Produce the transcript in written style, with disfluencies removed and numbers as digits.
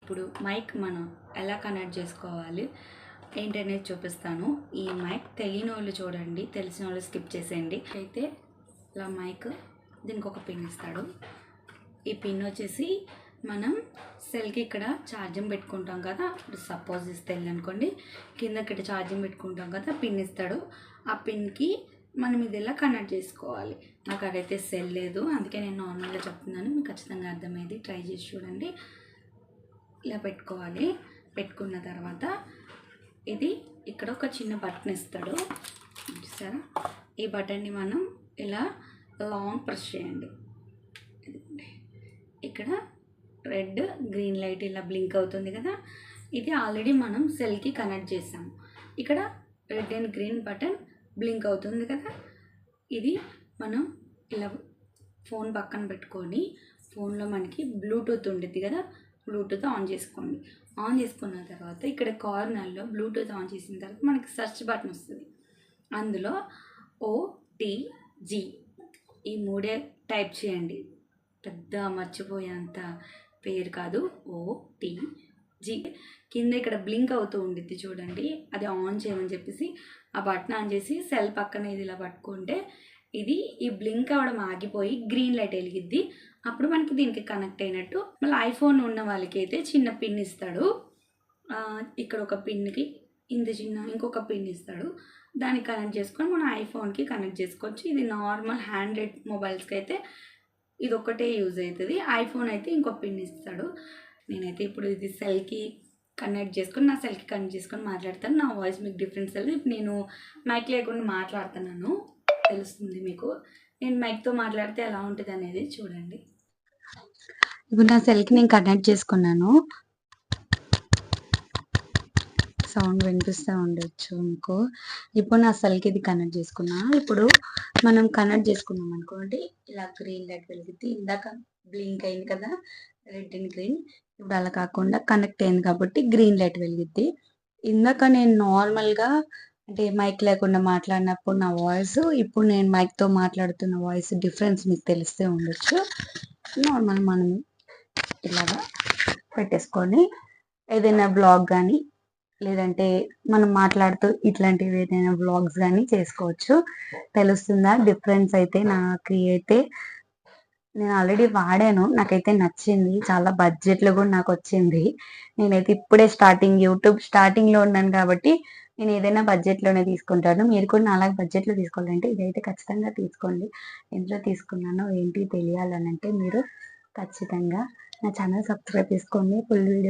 ఇప్పుడు మైక్ మనం ఎలా కనెక్ట్ చేసుకోవాలి ఏంటనేది చూపిస్తాను. ఈ మైక్ తెలియని వాళ్ళు చూడండి, తెలిసిన వాళ్ళు స్కిప్ చేసేయండి. అయితే ఇలా మైక్ దీనికి ఒక పిన్ ఇస్తాడు. ఈ పిన్ వచ్చేసి మనం సెల్కి ఇక్కడ ఛార్జింగ్ పెట్టుకుంటాం కదా, ఇప్పుడు సపోజ్ ఇస్తే అనుకోండి, కింద ఇక్కడ ఛార్జింగ్ పెట్టుకుంటాం కదా, పిన్ ఇస్తాడు. ఆ పిన్కి మనం ఇది ఎలా కనెక్ట్ చేసుకోవాలి. నాకు అదైతే సెల్ లేదు, అందుకే నేను నార్మల్గా చెప్తున్నాను. మీకు ఖచ్చితంగా అర్థమయ్యేది, ట్రై చేసి చూడండి. ఇలా పెట్టుకోవాలి. పెట్టుకున్న తర్వాత ఇది ఇక్కడ ఒక చిన్న బటన్ ఇస్తాడు చూసారా. ఈ బటన్ని మనం ఇలా లాంగ్ ప్రెస్ చేయండి. ఇక్కడ రెడ్ గ్రీన్ లైట్ ఇలా బ్లింక్ అవుతుంది కదా, ఇది ఆల్రెడీ మనం సెల్కి కనెక్ట్ చేసాము. ఇక్కడ red and green button blink అవుతుంది కదా, ఇది మనం ఇలా ఫోన్ పక్కన పెట్టుకొని ఫోన్లో మనకి బ్లూటూత్ ఉంటుంది కదా, బ్లూటూత్ ఆన్ చేసుకోండి. ఆన్ చేసుకున్న తర్వాత ఇక్కడ కార్నర్లో బ్లూటూత్ ఆన్ చేసిన తర్వాత మనకి సెర్చ్ బటన్ వస్తుంది. అందులో OTG ఈ మూడే టైప్ చేయండి. పెద్ద మర్చిపోయేంత పేరు కాదు, OTG. కింద ఇక్కడ బ్లింక్ అవుతూ ఉండిద్ది చూడండి, అది ఆన్ చేయమని చెప్పేసి ఆ బటన్ ఆన్ చేసి సెల్ పక్కన ఇది ఇలా పట్టుకుంటే ఇది ఈ బ్లింక్ అవ్వడం ఆగిపోయి గ్రీన్ లైట్ వెలిగిద్ది. అప్పుడు మనకి దీనికి కనెక్ట్ అయినట్టు. మళ్ళీ ఐఫోన్ ఉన్న వాళ్ళకి అయితే చిన్న పిన్ ఇస్తాడు. ఇక్కడ ఒక పిన్కి ఇంత చిన్న ఇంకొక పిన్ ఇస్తాడు. దానికి కనెక్ట్ చేసుకొని మనం ఐఫోన్కి కనెక్ట్ చేసుకోవచ్చు. ఇది నార్మల్ హ్యాండ్రెడ్ మొబైల్స్కి అయితే ఇది ఒకటే యూజ్ అవుతుంది. ఐఫోన్ అయితే ఇంకో పిన్ ఇస్తాడు. నేనైతే ఇప్పుడు ఇది సెల్కి కనెక్ట్ చేసుకొని నా సెల్కి కనెక్ట్ చేసుకొని మాట్లాడతాను. నా వాయిస్ మీకు డిఫరెన్స్ తెలియదు. ఇప్పుడు నేను మైక్ లేకుండా మాట్లాడుతున్నాను, తెలుస్తుంది మీకు. నేను మైక్తో మాట్లాడితే ఎలా ఉంటుంది అనేది చూడండి. ఇప్పుడు నా సెల్కి నేను కనెక్ట్ చేసుకున్నాను. సౌండ్ వినిపిస్తూ ఉండొచ్చు మీకు. ఇప్పుడు నా సెల్కి ఇది కనెక్ట్ చేసుకున్నా. ఇప్పుడు మనం కనెక్ట్ చేసుకున్నాం అనుకోండి, ఇలా గ్రీన్ లైట్ వెలిగిద్ది. ఇందాక బ్లింక్ అయింది కదా రెడ్ అండ్ గ్రీన్, ఇప్పుడు అలా కాకుండా కనెక్ట్ అయింది కాబట్టి గ్రీన్ లైట్ వెలిగిద్ది. ఇందాక నేను నార్మల్గా అంటే మైక్ లేకుండా మాట్లాడినప్పుడు నా వాయిస్, ఇప్పుడు నేను మైక్తో మాట్లాడుతున్న వాయిస్ డిఫరెన్స్ మీకు తెలిస్తే ఉండొచ్చు. నార్మల్ మనం ఇలాగా పెట్టేసుకొని ఏదైనా బ్లాగ్ కానీ లేదంటే మనం మాట్లాడుతూ ఇట్లాంటివి ఏదైనా బ్లాగ్స్ కానీ చేసుకోవచ్చు. తెలుస్తుందా డిఫరెన్స్? అయితే అయితే నేను ఆల్రెడీ వాడాను, నాకైతే నచ్చింది. చాలా బడ్జెట్లో కూడా నాకు వచ్చింది. నేనైతే ఇప్పుడే యూట్యూబ్ స్టార్టింగ్లో ఉన్నాను కాబట్టి నేను ఏదైనా బడ్జెట్లోనే తీసుకుంటాను. మీరు కూడా నాలాగా బడ్జెట్లో తీసుకోవాలంటే ఇదైతే ఖచ్చితంగా తీసుకోండి. ఎందులో తీసుకున్నానో ఏంటి తెలియాలనంటే మీరు ఖచ్చితంగా నా ఛానల్ సబ్స్క్రైబ్ చేసుకోండి. Full video